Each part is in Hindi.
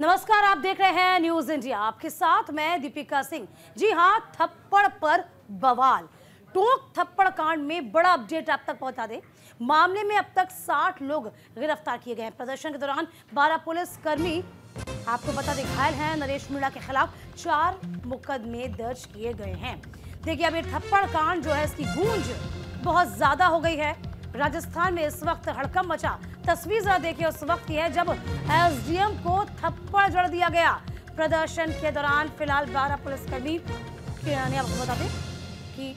नमस्कार, आप देख रहे हैं न्यूज इंडिया। आपके साथ मैं दीपिका सिंह। जी हां, थप्पड़ पर बवाल। टोंक थप्पड़ कांड में बड़ा अपडेट आप तक पहुंचा दे। मामले में अब तक 60 लोग गिरफ्तार किए गए हैं। प्रदर्शन के दौरान 12 पुलिसकर्मी आपको बता दें घायल हैं। नरेश मीणा के खिलाफ 4 मुकदमे दर्ज किए गए हैं। देखिए, अब ये थप्पड़ कांड जो है इसकी गूंज बहुत ज्यादा हो गई है। राजस्थान में इस वक्त हड़कंप मचा। तस्वीर जरा देखिए उस वक्त की है जब एसडीएम को थप्पड़ जड़ दिया गया। प्रदर्शन के दौरान फिलहाल 12 पुलिसकर्मी आपको बता दें कि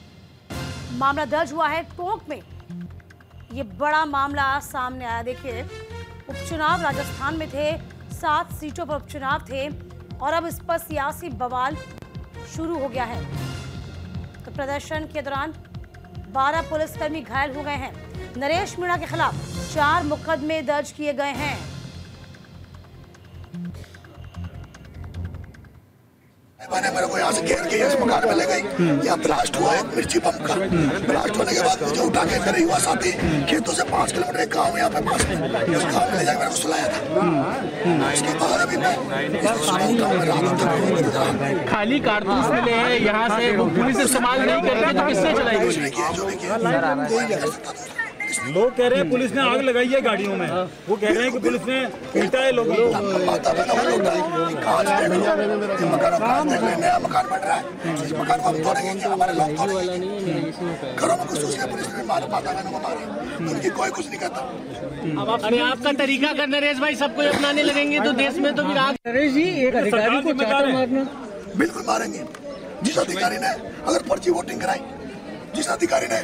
मामला दर्ज हुआ है टोंक में। ये बड़ा मामला सामने आया। देखिए, उपचुनाव राजस्थान में थे, 7 सीटों पर उपचुनाव थे और अब इस पर सियासी बवाल शुरू हो गया है। तो प्रदर्शन के दौरान 12 पुलिसकर्मी घायल हो गए हैं। नरेश मीणा के खिलाफ 4 मुकदमे दर्ज किए गए हैं। मैंने मेरे को यहाँ से घेर के इस मकान में ले गई। यहाँ ब्लास्ट हुआ है मिर्ची बम का। ब्लास्ट होने के बाद मुझे उठा के मेरे युवा साथी खेतों से 5 किलोमीटर एक गाँव यहाँ पे पास में, उस गाँव में ले जाकर मेरे को सुलाया था। उसके बाद अभी मैं खाली कारतूस मिले हैं यहाँ से, वो पुलिस इस्तेमाल नहीं करेगी तो किससे चलाएगी? जो भी किया लोग कह रहे हैं पुलिस ने आग लगाई है गाड़ियों में। वो कह रहे हैं कि पुलिस ने पीटा है लोगों को। मकान बन रहा है, इस मकान को हम तोड़ेंगे, हमारे लोग तोड़ेंगे। घरों में कुछ उसने पुलिस ने मारा, माता बहनों को मारा, उनकी कोई कुछ नहीं कहता। अरे आपका तरीका कर नरेश भाई सबको अपनाने लगेंगे तो देश में तो फिर आग। नरेश जी, एक अधिकारी को चाटा मारना बिल्कुल मारेंगे। जिस अधिकारी ने अगर पर्ची वोटिंग कराई, जिस अधिकारी ने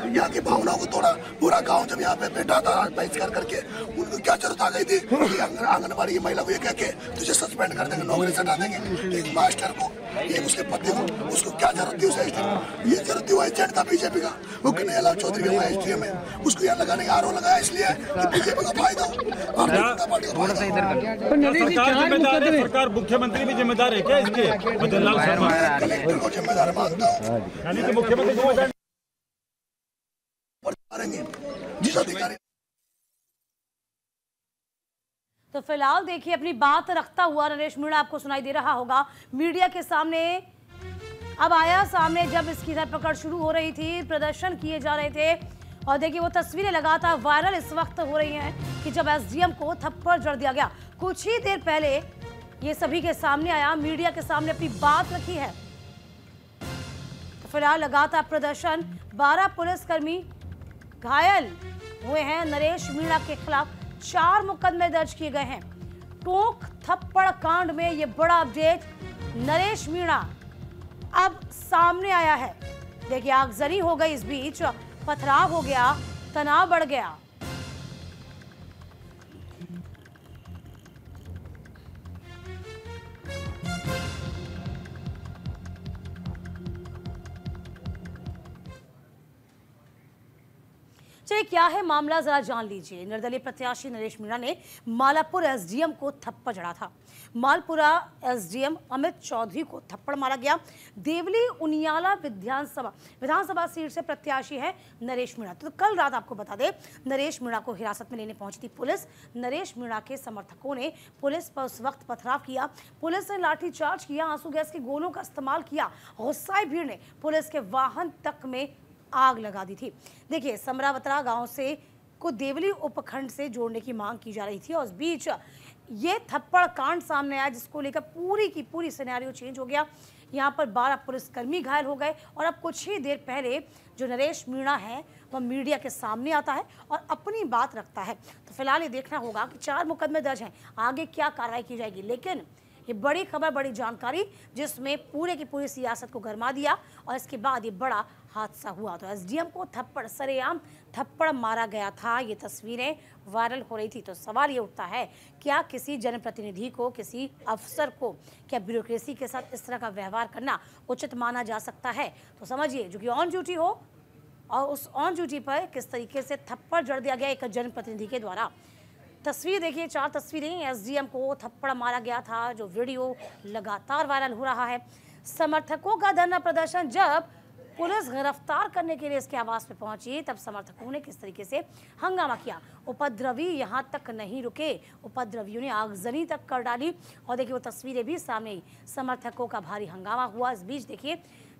यहाँ की भावनाओं को तोड़ा, पूरा गांव जब यहाँ पे बैठा था बहिष्कार करके, उनको क्या जरूरत आ गई थी कि आंगनबाड़ी की महिला को ये कह के तुझे सस्पेंड कर देंगे, नौकरी से हटा देंगे। एक मास्टर को, एक उसके पति को, उसको क्या जरूरत थी? उसे ये जरूरत थी, वो एजेंट था बीजेपी का, वो कन्हैयालाल चौधरी का एसडीएम है, उसको यहाँ लगाने का आरोप लगाया इसलिए कि बीजेपी का फायदा हो, भारतीय जनता पार्टी का फायदा। सरकार मुख्यमंत्री भी जिम्मेदार है क्या इसके? कलेक्टर को जिम्मेदार मानता हूँ, यानी कि मुख्यमंत्री जिस अधिकारी। तो फिलहाल देखिए, अपनी बात रखता हुआ नरेश मीणा आपको सुनाई दे रहा होगा मीडिया के सामने। अब आया सामने जब इसकी धरपकड़ शुरू हो रही थी, प्रदर्शन किए जा रहे थे और देखिए वो तस्वीरें लगातार वायरल इस वक्त हो रही हैं कि जब एसडीएम को थप्पड़ जड़ दिया गया। कुछ ही देर पहले ये सभी के सामने आया, मीडिया के सामने अपनी बात रखी है। तो फिलहाल लगातार प्रदर्शन, 12 पुलिसकर्मी घायल हुए हैं। नरेश मीणा के खिलाफ 4 मुकदमे दर्ज किए गए हैं। टोंक थप्पड़ कांड में ये बड़ा अपडेट, नरेश मीणा अब सामने आया है। देखिए, आगजनी हो गई, इस बीच पथराव हो गया, तनाव बढ़ गया। चलिए, क्या है मामला जरा जान लीजिए। निर्दलीय प्रत्याशी नरेश मीणा ने मालापुर एसडीएम को थप्पड़ जड़ा था। मालपुरा एसडीएम अमित चौधरी को थप्पड़ मारा गया। देवली उनियाला विधानसभा सीट से प्रत्याशी है नरेश मीणा। तो कल रात आपको बता दें, नरेश मीणा को हिरासत में लेने पहुंची थी पुलिस। नरेश मीणा के समर्थकों ने पुलिस पर उस वक्त पथराव किया। पुलिस ने लाठीचार्ज किया, आंसू गैस के गोलों का इस्तेमाल किया। गुस्साई भीड़ ने पुलिस के वाहन तक में आग लगा दी थी। देखिए, समरावतरा गांव से को देवली उपखंड से जोड़ने की मांग की जा रही थी और इस बीच ये थप्पड़ कांड सामने आया, जिसको लेकर पूरी की पूरी सिनेरियो चेंज हो गया। यहां पर 12 पुलिसकर्मी घायल हो गए और अब कुछ ही देर पहले जो नरेश मीणा है वह मीडिया के सामने आता है और अपनी बात रखता है। तो फिलहाल ये देखना होगा कि 4 मुकदमे दर्ज हैं, आगे क्या कार्रवाई की जाएगी। लेकिन ये बड़ी खबर, बड़ी जानकारी जिसमें पूरे की पूरी सियासत को गरमा दिया और इसके बाद ये बड़ा हादसा हुआ। तो एसडीएम को थप्पड़, सरेआम थप्पड़ मारा गया था। ये तस्वीरें वायरल हो रही थी। तो सवाल ये उठता है, क्या किसी जनप्रतिनिधि को, किसी अफसर को, क्या ब्यूरोक्रेसी के साथ इस तरह का व्यवहार करना उचित माना जा सकता है? तो समझिए, जो कि ऑन ड्यूटी हो और उस ऑन ड्यूटी पर किस तरीके से थप्पड़ जड़ दिया गया एक जनप्रतिनिधि के द्वारा। तस्वीर देखिए, 4 तस्वीरें, एसडीएम को थप्पड़ मारा गया था, जो वीडियो लगातार वायरल हो रहा है। समर्थकों का धरना प्रदर्शन जब पुलिस गिरफ्तार करने के लिए इसके आवास पे पहुंची, तब समर्थकों ने किस तरीके से हंगामा किया। उपद्रवी यहां तक नहीं रुके, उपद्रवियों ने आगजनी तक कर डाली और देखिए वो तस्वीरें भी सामने आई। समर्थकों का भारी हंगामा हुआ। इस बीच देखिए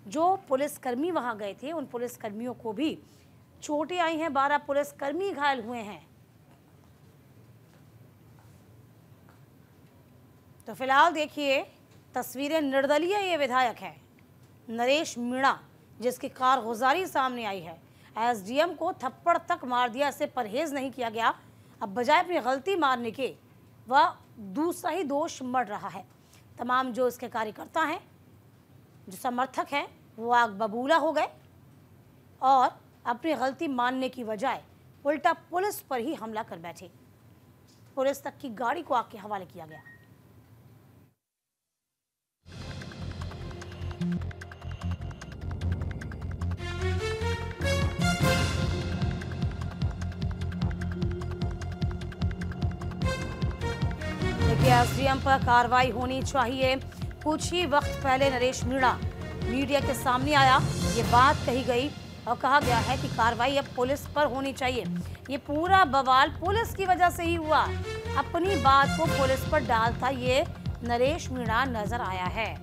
जो पुलिसकर्मी वहां गए थे उन पुलिसकर्मियों को भी चोटें आई हैं, 12 पुलिसकर्मी घायल हुए हैं। तो फिलहाल देखिए तस्वीरें, निर्दलीय ये विधायक है नरेश मीणा, जिसकी कारगुजारी सामने आई है। एसडीएम को थप्पड़ तक मार दिया, इससे परहेज नहीं किया गया। अब बजाय अपनी गलती मारने के वह दूसरा ही दोष मढ़ रहा है। तमाम जो इसके कार्यकर्ता हैं, जो समर्थक हैं, वो आग बबूला हो गए और अपनी गलती मानने की बजाय उल्टा पुलिस पर ही हमला कर बैठे। पुलिस तक की गाड़ी को आग के हवाले किया गया। एसडीएम पर कार्रवाई होनी चाहिए। कुछ ही वक्त पहले नरेश मीणा मीडिया के सामने आया, ये बात कही गई और कहा गया है कि कार्रवाई अब पुलिस पर होनी चाहिए। ये पूरा बवाल पुलिस की वजह से ही हुआ। अपनी बात को पुलिस पर डालता ये नरेश मीणा नजर आया है।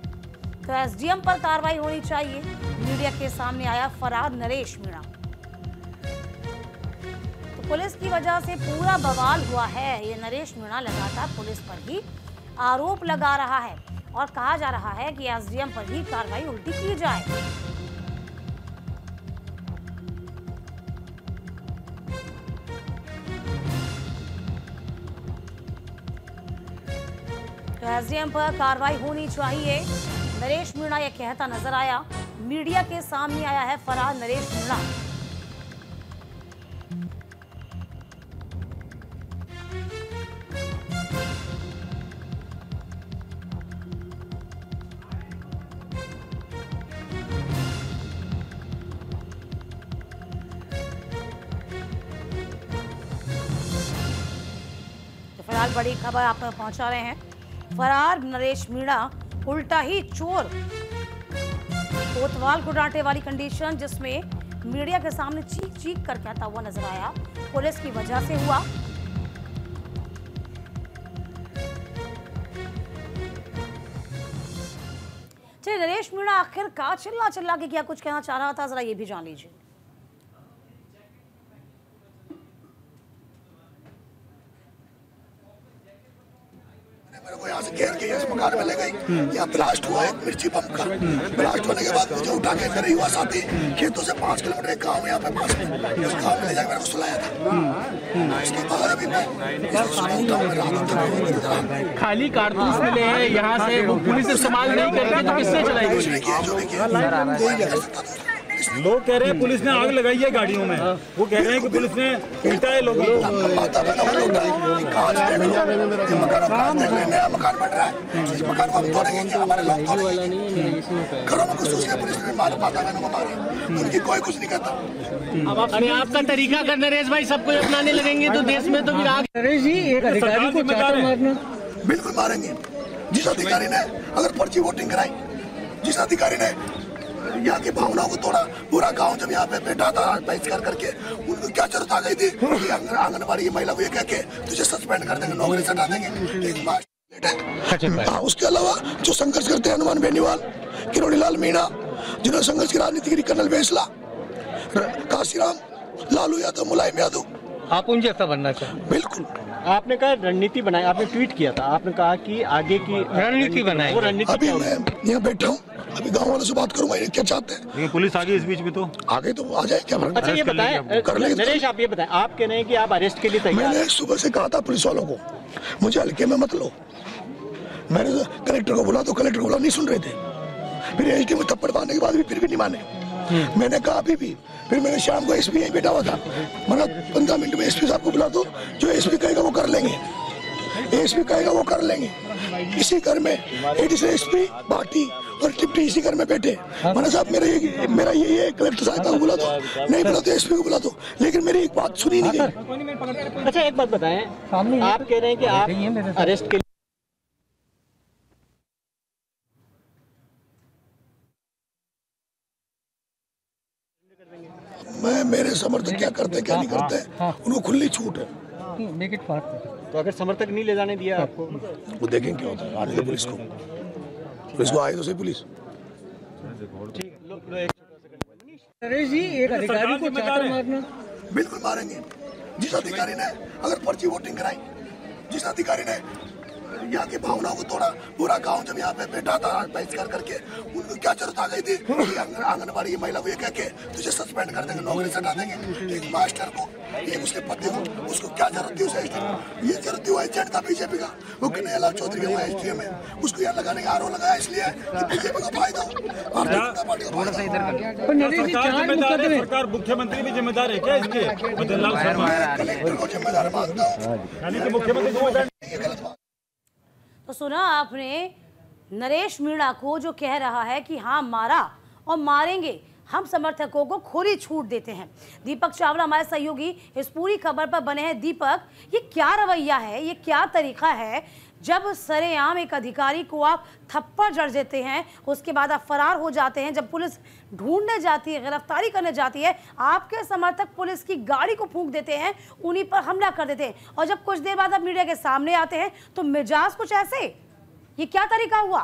तो एसडीएम पर कार्रवाई होनी चाहिए। मीडिया के सामने आया फरार नरेश मीणा। पुलिस की वजह से पूरा बवाल हुआ है। ये नरेश मीणा लगातार पुलिस पर ही आरोप लगा रहा है और कहा जा रहा है कि एसडीएम पर ही कार्रवाई उल्टी की जाए। तो एसडीएम पर कार्रवाई होनी चाहिए, नरेश मीणा यह कहता नजर आया। मीडिया के सामने आया है फरार नरेश मीणा। फिलहाल बड़ी खबर आप तक पहुंचा रहे हैं। फरार नरेश मीणा उल्टा ही चोर। कोतवाल को डांटे वाली कंडीशन, जिसमें मीडिया के सामने चीख चीख कर कहता हुआ नजर आया, पुलिस की वजह से हुआ। चलिए नरेश मीणा आखिर का चिल्ला चिल्ला के क्या कुछ कहना चाह रहा था, जरा ये भी जान लीजिए। मेरे को यहाँ से घेर के इस मकान में ले गई। यहाँ ब्लास्ट हुआ एक मिर्ची पंप का। ब्लास्ट होने के बाद मुझे उठा के मेरे युवा साथी खेतों से 5 किलोमीटर एक गाँव यहाँ पे पास में, उस गाँव में ले जाकर मेरे को सुलाया था। उसके बाद अभी मैं खाली कारतूस मिले हैं यहाँ से, वो पुलिस इस्तेमाल नहीं करेगी तो किससे चलाएगी? जो भी किया लोग कह रहे हैं पुलिस ने आग लगाई है गाड़ियों में। वो कह रहे हैं कि पुलिस ने पीटा है लोगों को। नया मकान बन रहा है, इस मकान को हम तोड़ेंगे, हमारे लोग तोड़ेंगे। घरों में कुछ उसके पुलिस ने मार पाता मैंने मारे, उनकी कोई कुछ नहीं करता। अरे आपका तरीका कर नरेश भाई, सबको अपनाने लगेंगे तो देश में तो फिर आग। नरेश जी, एक अधिकारी को चाटा मारना बिल्कुल मारेंगे। जिस अधिकारी ने अगर पर्ची वोटिंग कराई, जिस अधिकारी ने यहाँ की भावनाओं को तोड़ा, पूरा गांव जब यहाँ पे बैठा था बहिष्कार करके, उनको क्या जरूरत आ गई थी आंगनबाड़ी की महिला को ये कह के तुझे सस्पेंड कर देंगे, नौकरी से हटा देंगे। उसके अलावा जो संघर्ष करते हैं हनुमान बेनीवाल, किरोड़ीलाल मीणा, जिन्होंने संघर्ष की राजनीति करी, कर्नल बेसला, काशीराम, लालू यादव, मुलायम यादव, आप उन जैसा बनना चाहते? बिल्कुल। आपने कहा रणनीति बनाई, आपने ट्वीट किया था, आपने कहा कि आगे की रणनीति बनाई। वो रणनीति अभी मैं यहाँ बैठा हूँ, अभी गाँव वालों से बात करूंगा, क्या चाहते हैं। पुलिस आगे इस बीच में तो आगे तो आ जाए क्या। अच्छा ये बताएं कर लेंगे नरेश, आप ये बताएं, आप कह रहे हैं कि आप अरेस्ट के लिए तैयार? मैंने सुबह से कहा था पुलिस वालों को मुझे हल्के में मत लो। मैंने कलेक्टर को बोला तो कलेक्टर को बोला, नहीं सुन रहे थे। फिर एसडी में थप्पड़ मारने के बाद भी फिर भी नहीं माने। मैंने कहा अभी भी, फिर मैंने शाम को एसपी यहीं बैठा हुआ था, मतलब 15 मिनट में एसपी साहब को बुला दो, जो एसपी कहेगा वो कर लेंगे, एसपी कहेगा वो कर लेंगे। इसी घर में एडिशनल एसपी भाटी और डिप्टी इसी घर में बैठे। मैंने साहब मेरा ये कलेक्टर साहब को बुला दो, नहीं बुला तो एसपी को बुला दो, लेकिन मेरी एक बात सुनी नहीं गई। अच्छा एक बात बताएं, आप कह रहे हैं कि आप अरेस्ट के समर्थक क्या करते हैं क्या नहीं करते हैं, उनको खुली छूट है। तो अगर समर्थक नहीं ले जाने दिया आपको, वो देखेंगे क्या होता है, आने दो पुलिस को आए तो सही पुलिस। नरेश जी, एक अधिकारी को चाटर मारना, बिल्कुल मारेंगे। जिस अधिकारी ने अगर पर्ची वोटिंग कराई, जिस अधिकारी ने यहाँ की भावनाओं को तोड़ा, पूरा गांव जब यहाँ पे बैठा था बहिष्कार करके, उनको क्या जरूरत आ गई थी आंगनबाड़ी की महिला को ये कह के तुझे सस्पेंड कर देंगे, नौकरी से हटा देंगे। एक मास्टर को, एक उसके पति को, उसको क्या जरूरत थी उसे? ये जरूरत थी, वो एजेंट था बीजेपी का, वो कन्हैयालाल चौधरी का एसडीएम है, उसको यहाँ लगाने का आरोप लगाया इसलिए कि बीजेपी का फायदा हो, भारतीय जनता पार्टी का फायदा। सरकार मुख्यमंत्री भी जिम्मेदार है क्या इसके? कलेक्टर को जिम्मेदार मानता हूँ, मुख्यमंत्री जिम्मेदार। तो सुना आपने नरेश मीणा को जो कह रहा है कि हाँ मारा और मारेंगे, हम समर्थकों को खुली छूट देते हैं। दीपक चावला हमारे सहयोगी इस पूरी खबर पर बने हैं। दीपक, ये क्या रवैया है, ये क्या तरीका है जब सरेआम एक अधिकारी को आप थप्पड़ जड़ देते हैं, उसके बाद आप फरार हो जाते हैं, जब पुलिस ढूंढने जाती है, गिरफ्तारी करने जाती है, आपके समर्थक पुलिस की गाड़ी को फूंक देते हैं, उन्हीं पर हमला कर देते हैं, और जब कुछ देर बाद आप मीडिया के सामने आते हैं तो मिजाज कुछ ऐसे, ये क्या तरीका हुआ?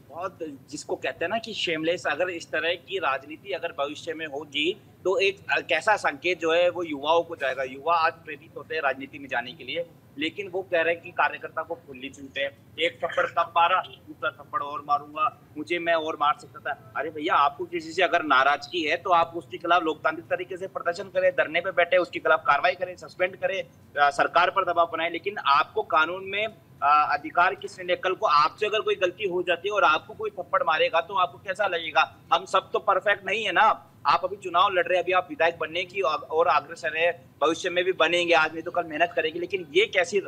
बहुत, जिसको कहते हैं ना कि शेमलेस, अगर इस तरह की राजनीति अगर भविष्य में होगी तो एक कैसा संकेत जो है वो युवाओं को जाएगा। युवा आज प्रेरित होते हैं राजनीति में जाने के लिए, लेकिन वो कह रहे हैं कि कार्यकर्ता को खुली छूट है, एक थप्पड़ तब मारा, दूसरा थप्पड़ और मारूंगा, मुझे मैं और मार सकता था। अरे भैया, आपको किसी से अगर नाराजगी है तो आप उसके खिलाफ लोकतांत्रिक तरीके से प्रदर्शन करें, धरने पे बैठे, उसके खिलाफ कार्रवाई करें, सस्पेंड करें, सरकार पर दबाव बनाए। लेकिन आपको कानून में अधिकार किसने दिया? कल को आपसे अगर कोई गलती हो जाती है और आपको कोई थप्पड़ मारेगा तो आपको कैसा लगेगा? हम सब तो परफेक्ट नहीं है ना। आप अभी चुनाव लड़ रहे हैं, अभी आप विधायक बनने की और अग्रसर है, भविष्य में भी बनेंगे, आज नहीं तो कल मेहनत करेंगे, लेकिन ये कैसी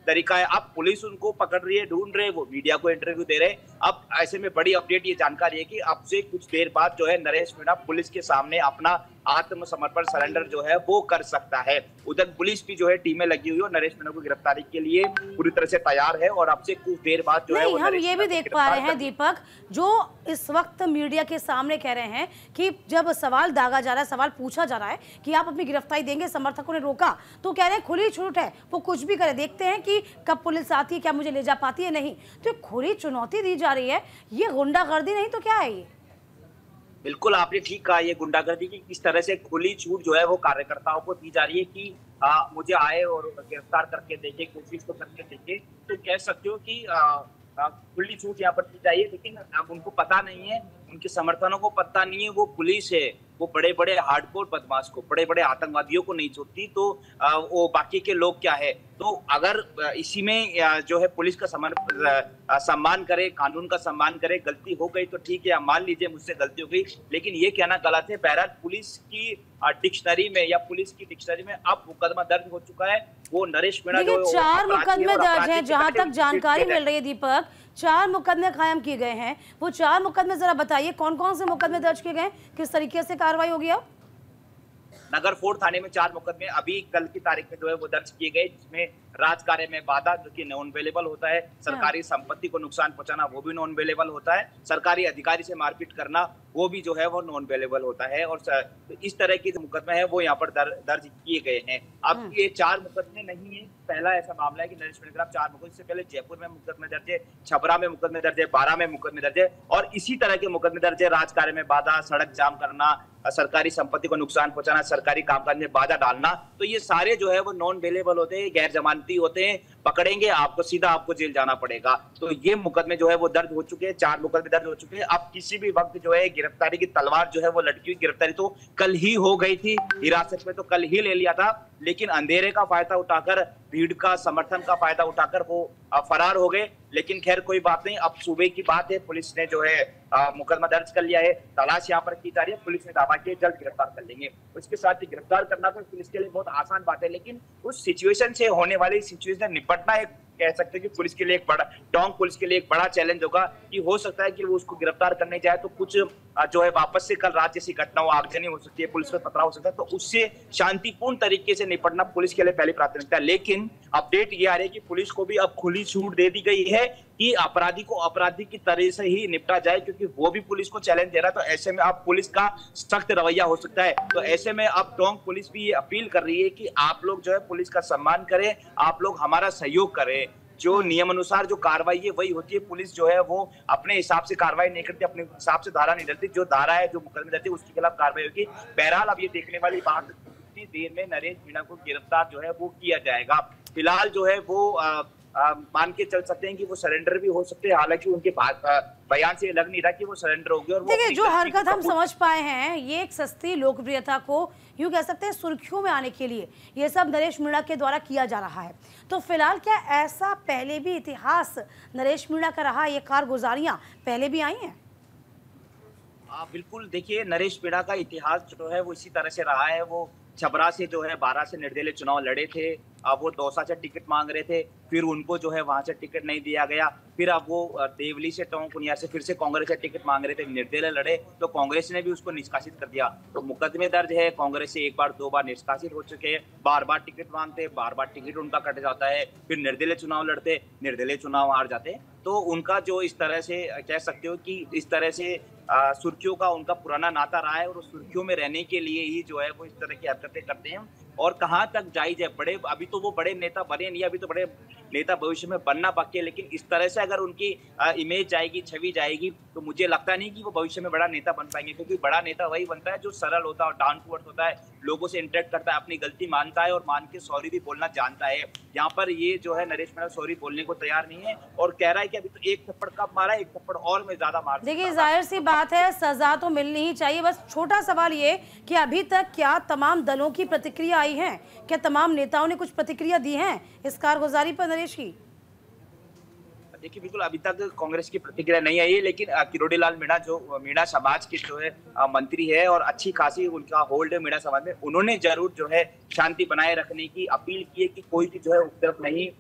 तरीका है? अब पुलिस उनको पकड़ रही है, ढूंढ रहे हैं, वो मीडिया को इंटरव्यू दे रहे हैं। अब ऐसे में बड़ी अपडेट ये जानकारी है कि अब से कुछ देर बाद जो है नरेश मीणा पुलिस के सामने अपना आत्मसमर्पण सरेंडर जो है वो कर सकता है। उधर पुलिस भी जो है टीमें लगी हुई है, नरेश मीणा को गिरफ्तारी के लिए पूरी तरह से तैयार है, और अब से कुछ देर बाद जो है वो हम ये भी देख पा रहे हैं दीपक, जो इस वक्त मीडिया के सामने कह रहे हैं कि जब सवाल दागा जा रहा है, सवाल पूछा जा रहा है कि आप अपनी गिरफ्तारी देंगे, समर्थकों ने रोका, तो कह रहे हैं खुली छूट है, वो कुछ भी करे, देखते हैं कि कब पुलिस आती है, क्या मुझे ले जा पाती है, नहीं। तो खुली चुनौती दी जा रही है, ये गुंडागर्दी नहीं तो क्या है ये? बिल्कुल आपने ठीक कहा, ये गुंडागर्दी की किस तरह से खुली छूट जो है वो कार्यकर्ताओं को दी जा रही है कि मुझे आए और गिरफ्तार करके देखे, कोशिश तो करके देखे, तो कह सकते हो कि खुली छूट यहाँ पर दी जाइए। लेकिन अब उनको पता नहीं है, उनके समर्थनों को पता नहीं है, वो पुलिस है, वो बड़े बड़े हार्डकोर बदमाश को, बड़े बड़े आतंकवादियों को नहीं छोड़ती, तो वो बाकी के लोग क्या है? तो अगर इसी में जो है पुलिस का सम्मान करे, कानून का सम्मान करे, गलती हो गई तो ठीक है, मान लीजिए मुझसे गलती हो गई, लेकिन ये कहना गलत है। बहरहाल पुलिस की डिक्शनरी में या पुलिस की डिक्शनरी में अब मुकदमा दर्ज हो चुका है, वो नरेश मीणा जो 4 मुकदमे दर्ज हैं, जहां तक जानकारी मिल रही है दीपक, 4 मुकदमे कायम किए गए हैं। वो 4 मुकदमे जरा बताइए, कौन कौन से मुकदमे दर्ज किए गए, किस तरीके से कार्रवाई होगी? अब नगर फोर्ट थाने में 4 मुकदमे अभी कल की तारीख में जो है वो दर्ज किए गए, जिसमें राजकार्य में बाधा जो कि नॉन अवेलेबल होता है, सरकारी संपत्ति को नुकसान पहुंचाना वो भी नॉन अवेलेबल होता है, सरकारी अधिकारी से मारपीट करना वो भी जो है वो नॉन अवेलेबल होता है, और इस तरह के जो मुकदमे हैं वो यहाँ पर दर्ज किए गए हैं। अब ये 4 मुकदमे नहीं है, पहला ऐसा मामला है कि नरेश मीणा के खिलाफ 4 मुकदमे, इससे पहले जयपुर में मुकदमे दर्ज है, छपरा में मुकदमे दर्ज है, 12 में मुकदमे दर्ज है, और इसी तरह के मुकदमे दर्ज है राजकार्य में बाधा, सड़क जाम करना, सरकारी संपत्ति को नुकसान पहुंचाना, सरकारी कामकाज में बाधा डालना। तो ये सारे जो है वो नॉन अवेलेबल होते हैं, गैर जमानती होते हैं, पकड़ेंगे आपको सीधा आपको जेल जाना पड़ेगा। तो ये मुकदमे जो है वो दर्ज हो चुके हैं, 4 मुकदमे दर्ज हो चुके हैं। अब किसी भी वक्त जो है गिरफ्तारी की तलवार जो है वो लटकी हुई, गिरफ्तारी तो कल ही हो गई थी, हिरासत में तो कल ही ले लिया था, लेकिन अंधेरे का फायदा उठाकर, भीड़ का समर्थन का फायदा उठाकर वो फरार हो गए। लेकिन खैर कोई बात नहीं, अब सुबह की बात है, पुलिस ने जो है मुकदमा दर्ज कर लिया है, तलाश यहाँ पर की जा रही है, पुलिस ने दावा किया जल्द गिरफ्तार कर लेंगे। उसके साथ ही गिरफ्तार करना तो पुलिस के लिए बहुत आसान बात है, लेकिन उस सिचुएशन से होने वाली सिचुएशन निपटना एक कह सकते हैं कि पुलिस के लिए एक बड़ा पुलिस के लिए एक बड़ा चैलेंज होगा, कि हो सकता है कि वो उसको गिरफ्तार करने जाए तो कुछ जो है वापस से कल रात जैसी घटना हो, आगजनी हो सकती है, पुलिस पर पथराव हो सकता है, तो उससे शांतिपूर्ण तरीके से निपटना पुलिस के लिए पहली प्राथमिकता है। लेकिन अपडेट ये आ रही है कि पुलिस को भी अब खुली छूट दे दी गई है कि अपराधी को अपराधी की तरह से ही निपटा जाए, क्योंकि वो भी पुलिस को चैलेंज दे रहा है। तो ऐसे में अब पुलिस का सख्त रवैया हो सकता है। तो ऐसे में अब टोंक पुलिस भी ये अपील कर रही है कि आप लोग जो है पुलिस का सम्मान करें, आप लोग हमारा सहयोग करें। जो नियम अनुसार जो कार्रवाई है वही होती है। पुलिस जो है वो अपने हिसाब से कार्रवाई नहीं करती, अपने हिसाब से धारा नहीं डलती। जो धारा है, जो मुकदमे डलती है, उसके खिलाफ कार्रवाई होगी। बहरहाल अब ये देखने वाली बात कितनी देर में नरेश मीणा को गिरफ्तार जो है वो किया जाएगा। फिलहाल जो है वो मान के चल सकते हैं कि वो सरेंडर भी हो सकते हैं, हालांकि उनके बयान से लग नहीं रहा कि वो सरेंडर होंगे। और देखिए, जो हरकत हम समझ पाए हैं, ये एक सस्ती लोकप्रियता को यूं कह सकते हैं सुर्खियों में आने के लिए ये सब नरेश मीणा के द्वारा किया जा रहा है। तो फिलहाल क्या ऐसा पहले भी इतिहास नरेश मीणा का रहा, ये कारगुजारियां पहले भी आई हैं? बिल्कुल, देखिए नरेश मीणा का इतिहास जो है वो इसी तरह से रहा है। वो छबरा से जो है 12 से निर्दलीय चुनाव लड़े थे। अब वो दौसा से टिकट मांग रहे थे, फिर उनको जो है वहां से टिकट नहीं दिया गया। फिर अब वो देवली से टोंक उनियार से फिर से कांग्रेस से टिकट मांग रहे थे, निर्दलीय लड़े, तो कांग्रेस ने भी उसको निष्कासित कर दिया। तो मुकदमे दर्ज है, कांग्रेस से एक बार 2 बार निष्कासित हो चुके हैं। बार बार टिकट मांगते, बार बार टिकट उनका कट जाता है। फिर निर्दलीय चुनाव लड़ते, निर्दलीय चुनाव हार जाते। तो उनका जो इस तरह से कह सकते हो कि इस तरह से सुर्खियों का उनका पुराना नाता रहा है, और सुर्खियों में रहने के लिए ही जो है वो इस तरह की हरकतें करते हैं। और कहाँ तक जायज है, बड़े अभी तो वो बड़े नेता बने नहीं, अभी तो बड़े नेता भविष्य में बनना बाकी है। लेकिन इस तरह से अगर उनकी इमेज जाएगी, छवि जाएगी, तो मुझे लगता नहीं कि वो भविष्य में बड़ा नेता बन पाएंगे। क्योंकि बड़ा नेता वही बनता है जो सरल होता है और डाउन टू अर्थ होता है, लोगों से इंटरेक्ट करता है, अपनी गलती मानता है और मान के सॉरी भी बोलना जानता है। यहाँ पर ये जो है नरेश मीणा सॉरी बोलने को तैयार नहीं है और कह रहा है कि अभी तो एक थप्पड़ कब मारा, एक थप्पड़ और मैं ज्यादा मार। देखिए, जाहिर सी बात है सजा तो मिलनी ही चाहिए। बस छोटा सवाल ये कि अभी तक क्या तमाम दलों की प्रतिक्रिया आई है, क्या तमाम नेताओं ने कुछ प्रतिक्रिया दी है इस कारगुजारी पर नरेश की? देखिए, बिल्कुल अभी तक कांग्रेस की प्रतिक्रिया नहीं आई है, लेकिन किरोड़ी लाल मीणा जो मीणा समाज के जो है मंत्री है और अच्छी खासी उनका होल्ड है मीणा समाज में, उन्होंने जरूर जो है शांति बनाए रखने की अपील की है कि कोई भी जो है उपद्रव नहीं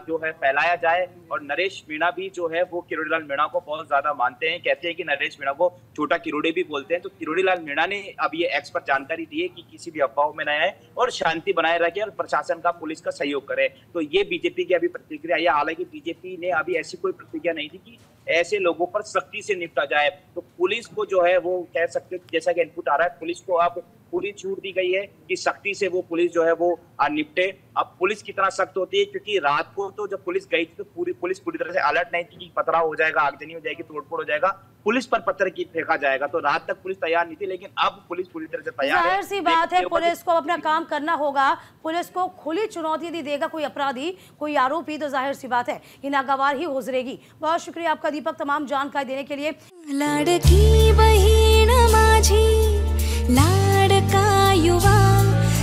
जो है फैलाया जाए। और नरेश मीणा भी जो है वो किरोड़ी लाल मीणा को बहुत ज्यादा मानते हैं, कहते हैं कि नरेश मीणा को छोटा किरोड़ी भी बोलते हैं। तो किरोड़ी लाल मीणा ने अब ये एक्स पर जानकारी दी है कि किसी भी अफवाहों में न आए और शांति बनाए रखे और प्रशासन का, पुलिस का सहयोग करे। तो ये बीजेपी की अभी प्रतिक्रिया है। हालांकि बीजेपी ने अभी ऐसी कोई प्रतिक्रिया नहीं दी कि ऐसे लोगों पर सख्ती से निपटा जाए। तो पुलिस को जो है वो कह सकते जैसा कि इनपुट आ रहा है, पुलिस को अब पूरी छूट दी गई है कि सख्ती से वो पुलिस जो है वो निपटे। अब पुलिस कितना सख्त होती है, क्योंकि रात को तो जब पुलिस गई थी तो पूरी पुलिस पूरी तरह से अलर्ट नहीं थी कि पथराव हो जाएगा, आगजनी हो जाएगी, तोड़फोड़ हो जाएगा, पुलिस पर पत्थर की फेंका जाएगा। तो रात तक पुलिस तैयार नहीं थी, लेकिन अब पुलिस पूरी तरह से तैयार है। जाहिर सी बात है, पुलिस को अपना काम करना होगा। पुलिस को खुली चुनौती यदि देगा कोई अपराधी, कोई आरोपी, तो जाहिर सी बात है ये नागवार ही गुजरेगी। बहुत शुक्रिया आपका दीपक, तमाम जानकारी देने के लिए। लाडकी बहीण माझी, लाडका युवा,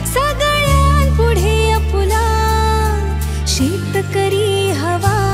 सगळ्यांपुढे आपुला शेतकरी हवा।